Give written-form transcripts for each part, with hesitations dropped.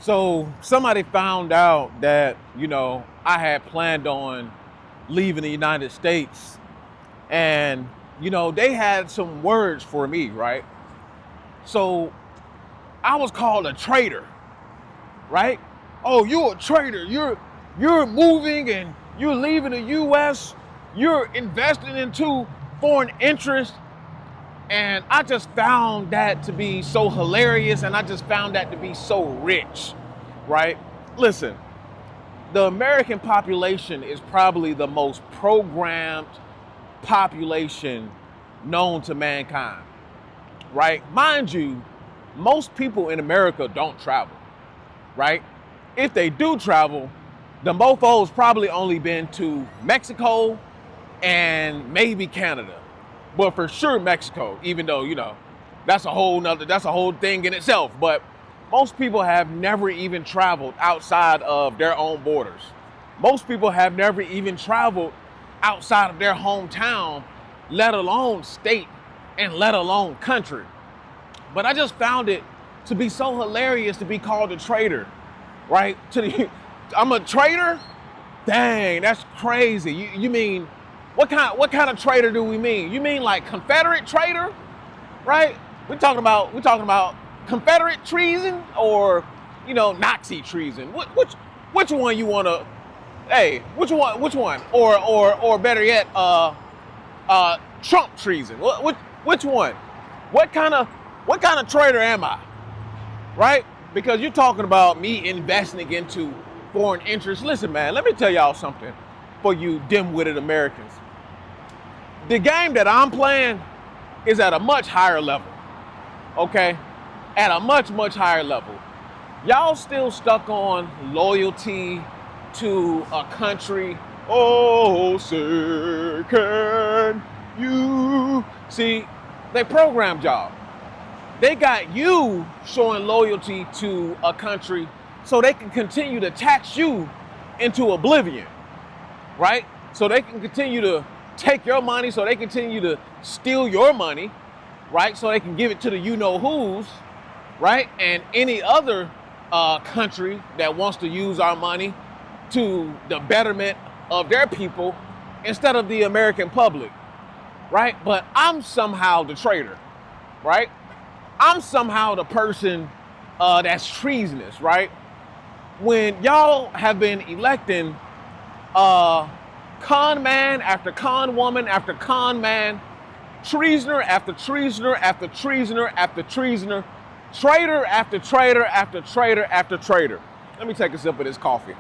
So somebody found out that, I had planned on leaving the United States, and, they had some words for me, right? So I was called a traitor, right? Oh, you're a traitor. You're moving and you're leaving the US. You're investing into foreign interests. And I just found that to be so hilarious, and I just found that to be so rich, right? Listen, the American population is probably the most programmed population known to mankind, right? Mind you, most people in America don't travel, right? If they do travel, the mofo's probably only been to Mexico and maybe Canada. But for sure Mexico, even though, that's a whole thing in itself. But most people have never even traveled outside of their own borders. Most people have never even traveled outside of their hometown, let alone state and let alone country. But I just found it to be so hilarious to be called a traitor, right? I'm a traitor? Dang, that's crazy. You mean, what kind of traitor do we mean? You mean like Confederate traitor, right? We're talking about Confederate treason or, Nazi treason. Which one you want to? Hey, which one? Or better yet, Trump treason. Which one? What kind of traitor am I? Right? Because you're talking about me investing into foreign interests. Listen, man, let me tell y'all something for you dim-witted Americans. The game that I'm playing is at a much higher level, okay? At a much, much higher level. Y'all still stuck on loyalty to a country. Oh, say can you? See, they programmed y'all. They got you showing loyalty to a country so they can continue to tax you into oblivion, right? So they can continue to take your money, so they continue to steal your money, right? So they can give it to the you-know-who's, right? And any other country that wants to use our money to the betterment of their people instead of the American public, right? But I'm somehow the traitor, right? I'm somehow the person that's treasonous, right? When y'all have been electing con man after con woman after con man, treasoner after treasoner after treasoner after treasoner, traitor after traitor after traitor after traitor. Let me take a sip of this coffee.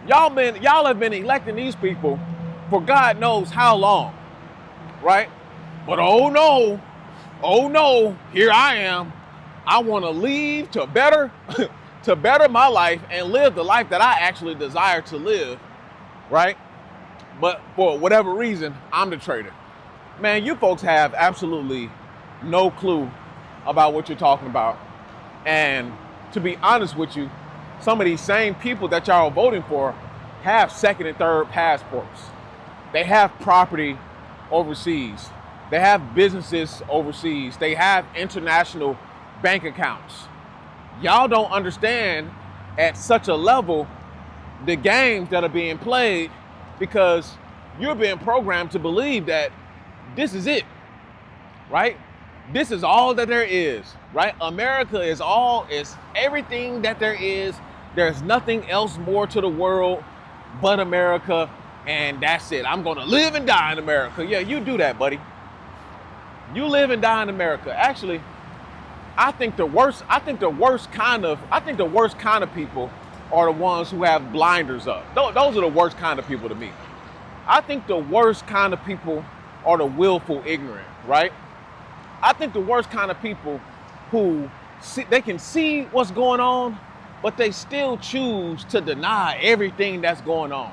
Y'all have been electing these people for God knows how long, right? But oh no, here I am. I want to leave to better my life and live the life that I actually desire to live, right? But for whatever reason, I'm the traitor. Man, you folks have absolutely no clue about what you're talking about. And to be honest with you, some of these same people that y'all are voting for have second and third passports. They have property overseas. They have businesses overseas. They have international bank accounts. Y'all don't understand at such a level the games that are being played because you're being programmed to believe that this is it, right? This is all that there is, right? America is everything that there is. There's nothing else more to the world but America, and that's it. I'm gonna live and die in America. Yeah, you do that, buddy. You live and die in America. Actually, I think the worst kind of people are the ones who have blinders up. Those are the worst kind of people to me. I think the worst kind of people are the willful ignorant, right? I think the worst kind of people who they can see what's going on, but they still choose to deny everything that's going on.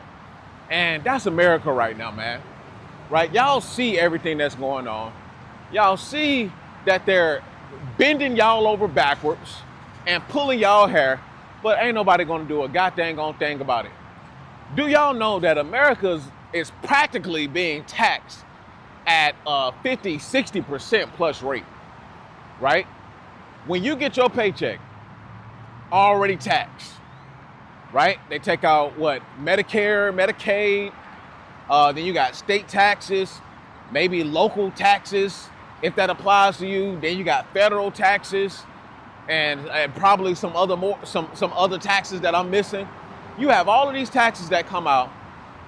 And that's America right now, man. Right? Y'all see everything that's going on. Y'all see that they're bending y'all over backwards and pulling y'all hair, but ain't nobody gonna do a goddamn thing about it. Do y'all know that America is practically being taxed at a 50-60% plus rate, right? When you get your paycheck, already taxed, right? They take out what? Medicare, Medicaid, then you got state taxes, maybe local taxes, if that applies to you. Then you got federal taxes, and probably some other taxes that I'm missing. You have all of these taxes that come out,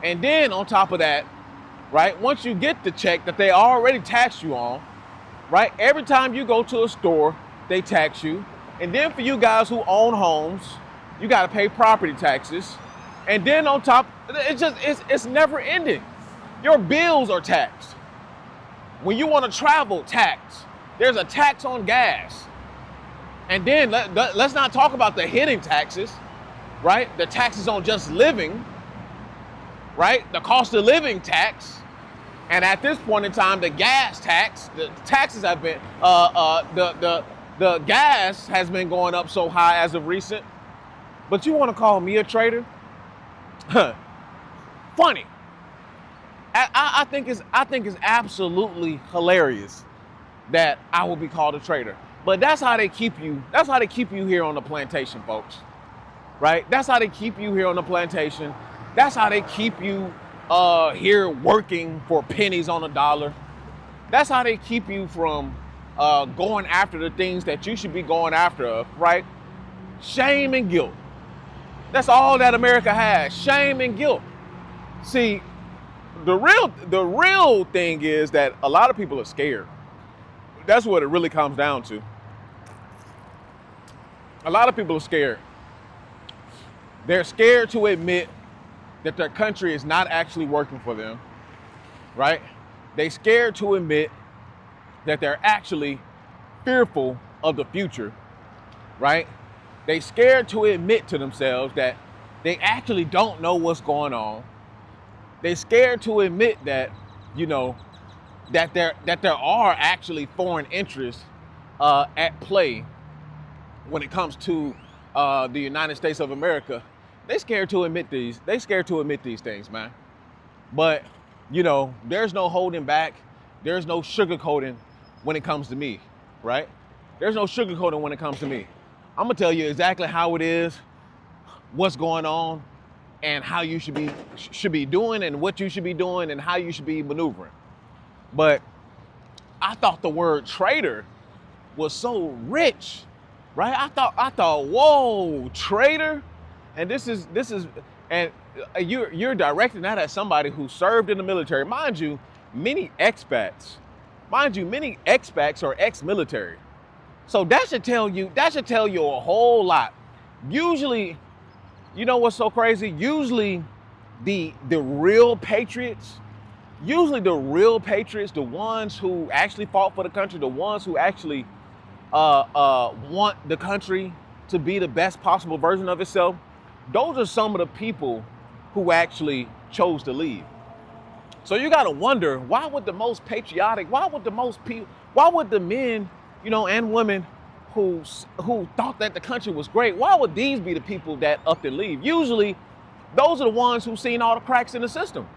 and then on top of that, right, once you get the check that they already taxed you on, right, every time you go to a store, they tax you. And then for you guys who own homes, you got to pay property taxes. And then on top, it's never ending. Your bills are taxed. When you want to travel, tax. There's a tax on gas. And then let's not talk about the hidden taxes, right? The taxes on just living, right? The cost of living tax. And at this point in time, the gas tax, the taxes have been, the gas has been going up so high as of recent. But you want to call me a traitor? Funny. I think it's absolutely hilarious that I will be called a traitor. But that's how they keep you. That's how they keep you here on the plantation, folks. Right? That's how they keep you here on the plantation. That's how they keep you here working for pennies on a dollar. That's how they keep you from going after the things that you should be going after, right? Shame and guilt. That's all that America has, shame and guilt. See, the real thing is that a lot of people are scared. That's what it really comes down to. A lot of people are scared. They're scared to admit that their country is not actually working for them, right? They're scared to admit that they're actually fearful of the future, right? They're scared to admit to themselves that they actually don't know what's going on. They're scared to admit that, you know, that there are actually foreign interests at play when it comes to the United States of America. They're scared to admit these. They're scared to admit these things, man. But, you know, there's no holding back. There's no sugarcoating when it comes to me, right? There's no sugarcoating when it comes to me. I'm gonna tell you exactly how it is, what's going on, and how you should be doing, and what you should be doing, and how you should be maneuvering. But I thought the word traitor was so rich, right? I thought, whoa, traitor, and this is, and you're directing that at somebody who served in the military, mind you. Many expats are ex-military. So that should tell you a whole lot. Usually, you know what's so crazy? Usually the real patriots, the ones who actually fought for the country, the ones who actually want the country to be the best possible version of itself, those are some of the people who actually chose to leave. So you got to wonder, why would the most patriotic, why would the men, you know, and women who thought that the country was great, why would these be the people that up and leave? Usually, those are the ones who've seen all the cracks in the system.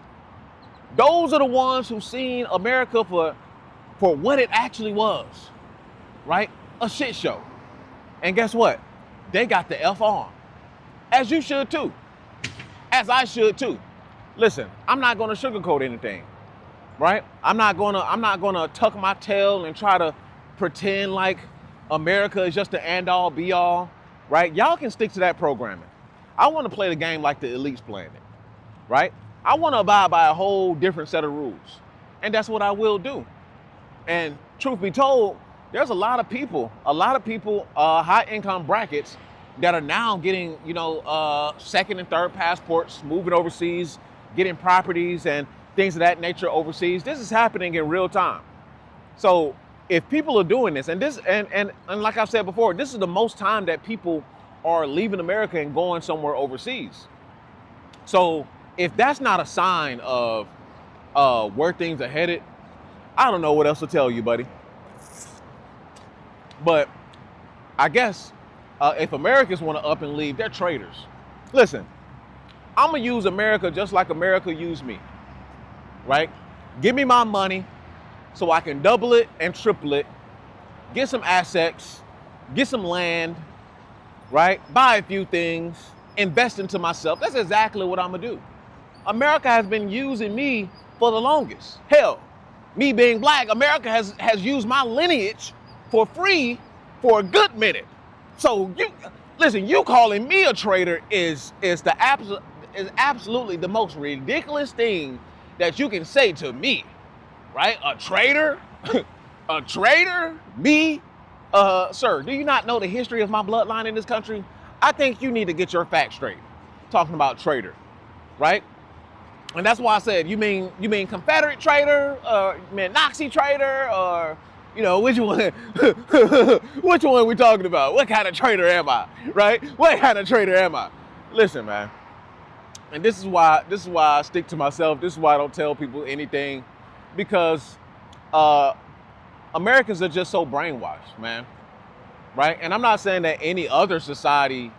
Those are the ones who've seen America for what it actually was, right? A shit show. And guess what? They got the F on. As you should too. As I should too. Listen, I'm not gonna sugarcoat anything, right? I'm not gonna tuck my tail and try to pretend like America is just the end all be all, right? Y'all can stick to that programming. I wanna play the game like the elites playing it, right? I wanna abide by a whole different set of rules. And that's what I will do. And truth be told, there's a lot of people, high income brackets that are now getting, you know, second and third passports, moving overseas, getting properties and things of that nature overseas. This is happening in real time. So if people are doing this, and like I've said before, this is the most time that people are leaving America and going somewhere overseas. So if that's not a sign of where things are headed, I don't know what else to tell you, buddy. But I guess if Americans want to up and leave, they're traitors. Listen, I'm gonna use America just like America used me, right? Give me my money so I can double it and triple it, get some assets, get some land, right? Buy a few things, invest into myself. That's exactly what I'm gonna do. America has been using me for the longest. Hell, me being black, America has used my lineage for free for a good minute. So you listen, you calling me a traitor is absolutely the most ridiculous thing that you can say to me, right? A traitor? A traitor? Me? Sir, do you not know the history of my bloodline in this country? I think you need to get your facts straight. Talking about traitor, right? And that's why I said, you mean Confederate traitor, or you mean Nazi traitor, or which one? Which one are we talking about? What kind of traitor am I? Right? What kind of traitor am I? Listen, man. And this is why I stick to myself. This is why I don't tell people anything, because Americans are just so brainwashed, man. Right? And I'm not saying that any other society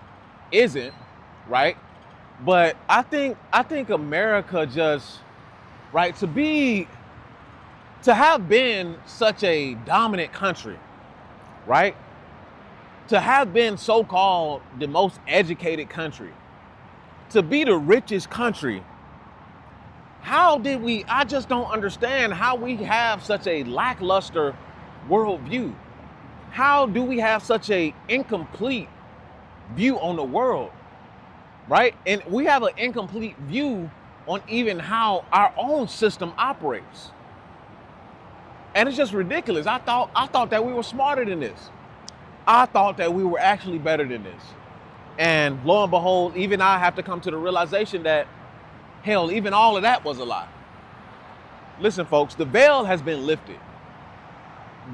isn't, right? But I think America just, right, to have been such a dominant country, right? To have been so-called the most educated country, to be the richest country, I just don't understand how we have such a lackluster worldview. How do we have such a incomplete view on the world, right? And we have an incomplete view on even how our own system operates. And it's just ridiculous. I thought that we were smarter than this. I thought that we were actually better than this. And lo and behold, even I have to come to the realization that, hell, even all of that was a lie. Listen, folks, the veil has been lifted.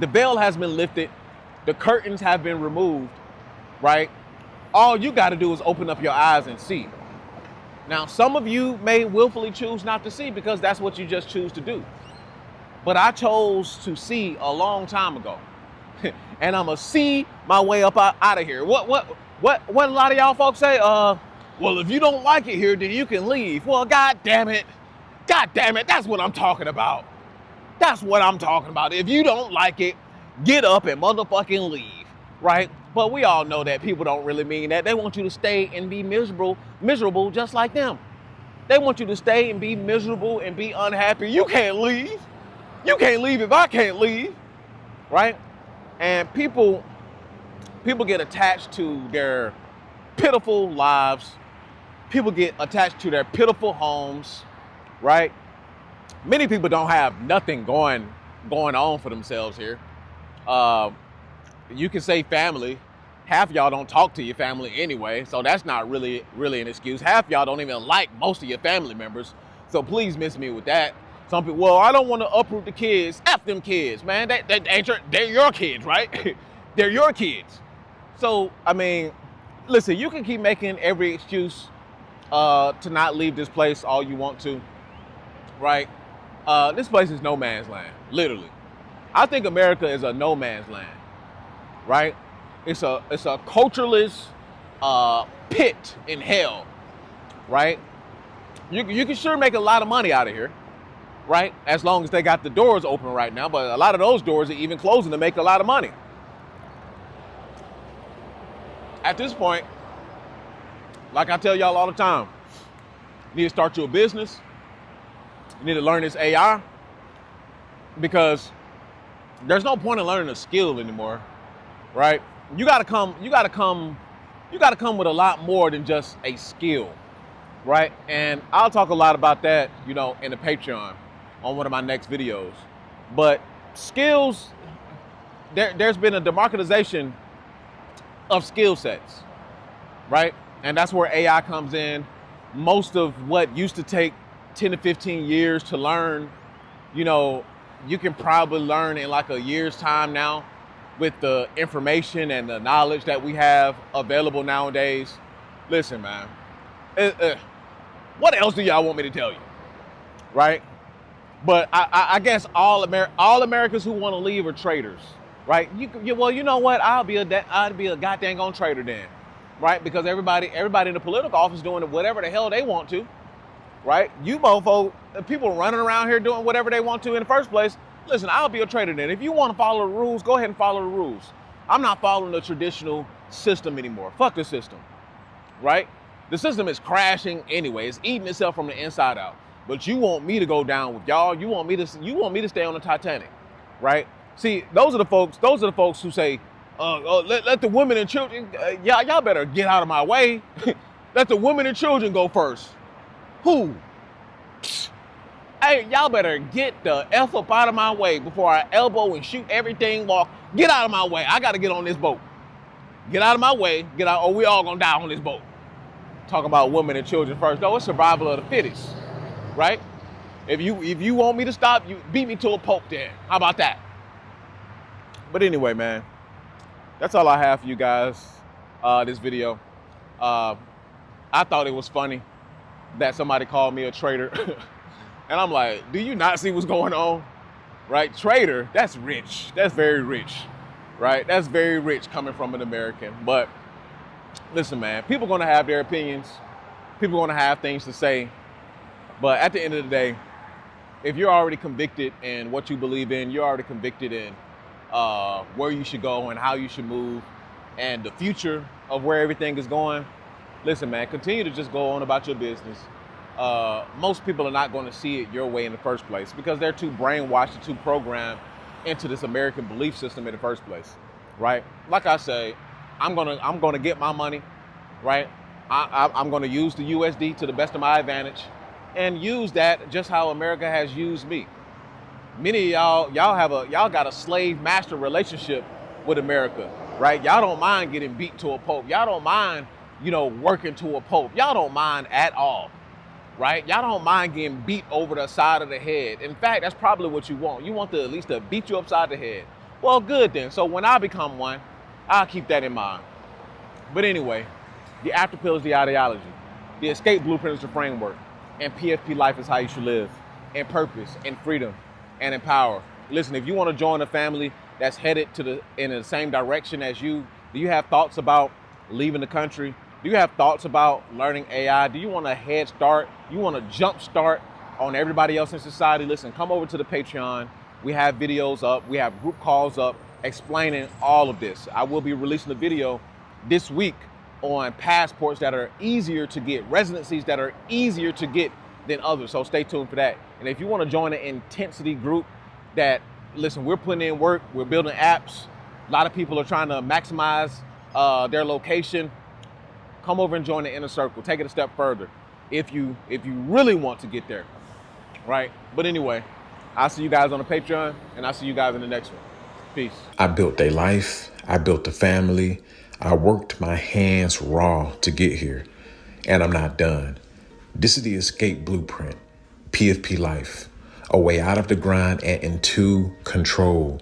The veil has been lifted. The curtains have been removed, right? All you got to do is open up your eyes and see. Now, some of you may willfully choose not to see because that's what you just choose to do. But I chose to see a long time ago. And I'm going to see my way up out of here. What a lot of y'all folks say, well, if you don't like it here, then you can leave. Well, God damn it, that's what I'm talking about. That's what I'm talking about. If you don't like it, get up and motherfucking leave, right? But we all know that people don't really mean that. They want you to stay and be miserable just like them. They want you to stay and be miserable and be unhappy. You can't leave. You can't leave if I can't leave, right? And people get attached to their pitiful lives. People get attached to their pitiful homes, right? Many people don't have nothing going on for themselves here. You can say family. Half y'all don't talk to your family anyway, so that's not really an excuse. Half y'all don't even like most of your family members, so please miss me with that. Some people, well, I don't want to uproot the kids. F them kids, man. They're your kids, right? They're your kids. So, I mean, listen, you can keep making every excuse to not leave this place all you want to, right? This place is no man's land, literally. I think America is a no man's land, right? It's a cultureless pit in hell, right? You can sure make a lot of money out of here, right? As long as they got the doors open right now, but a lot of those doors are even closing to make a lot of money. At this point, like I tell y'all all the time, you need to start your business. You need to learn this AI, because there's no point in learning a skill anymore, right? You gotta come with a lot more than just a skill, right? And I'll talk a lot about that, in the Patreon on one of my next videos. But skills, there's been a democratization of skill sets, right? And that's where AI comes in. Most of what used to take 10 to 15 years to learn, you can probably learn in like a year's time now with the information and the knowledge that we have available nowadays. Listen, man, what else do y'all want me to tell you, right? But I guess all Americans who want to leave are traitors, right? Well, you know what? I'd be a goddamn on traitor then, right? Because everybody in the political office doing whatever the hell they want to, right? You mofo, people running around here doing whatever they want to in the first place. Listen, I'll be a traitor then. If you want to follow the rules, go ahead and follow the rules. I'm not following the traditional system anymore. Fuck the system, right? The system is crashing anyway. It's eating itself from the inside out. But you want me to go down with y'all. You want me to stay on the Titanic, right? See, those are the folks who say, let the women and children, y'all better get out of my way. Let the women and children go first. Who? Hey, y'all better get the F up out of my way before I elbow and shoot everything. Get out of my way. I got to get on this boat. Get out of my way. Get out, or we all gonna die on this boat. Talking about women and children first. No, it's survival of the fittest, right? If you want me to stop, you beat me to a pulp then. How about that? But anyway, man, that's all I have for you guys, this video. I thought it was funny that somebody called me a traitor. And I'm like, do you not see what's going on? Right? Traitor, that's rich. That's very rich, right? That's very rich coming from an American. But listen, man, people are going to have their opinions. People are going to have things to say. But at the end of the day, if you're already convicted in what you believe in, you're already convicted in where you should go and how you should move and the future of where everything is going, listen, man, continue to just go on about your business. Most people are not going to see it your way in the first place because they're too brainwashed and too programmed into this American belief system in the first place, right? Like I say, I'm gonna get my money, right? I'm gonna use the USD to the best of my advantage and use that just how America has used me. Many of y'all got a slave master relationship with America, right? Y'all don't mind getting beat to a pulp. Y'all don't mind, working to a pulp. Y'all don't mind at all, right? Y'all don't mind getting beat over the side of the head. In fact, that's probably what you want. You want to at least to beat you upside the head. Well, good then. So when I become one, I'll keep that in mind. But anyway, the after pill is the ideology. The escape blueprint is the framework. And PFP life is how you should live. In purpose, in freedom, and in power. Listen, if you want to join a family that's headed in the same direction as you, do you have thoughts about leaving the country? Do you have thoughts about learning AI? Do you want a head start? You want a jump start on everybody else in society? Listen, come over to the Patreon. We have videos up. We have group calls up explaining all of this. I will be releasing a video this week on passports that are easier to get, residencies that are easier to get than others. So stay tuned for that. And if you want to join an intensity group that, listen, we're putting in work, we're building apps. A lot of people are trying to maximize their location. Come over and join the inner circle. Take it a step further if you really want to get there, right? But anyway, I'll see you guys on the Patreon, and I'll see you guys in the next one. Peace. I built a life. I built a family. I worked my hands raw to get here, and I'm not done. This is the escape blueprint, PFP life, a way out of the grind and into control.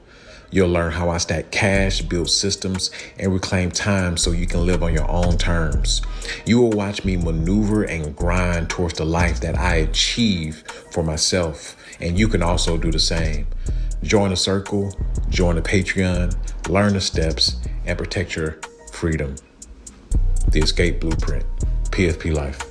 You'll learn how I stack cash, build systems, and reclaim time so you can live on your own terms. You will watch me maneuver and grind towards the life that I achieve for myself, and you can also do the same. Join the circle, join the Patreon, learn the steps, and protect your freedom. The escape blueprint, PFP life.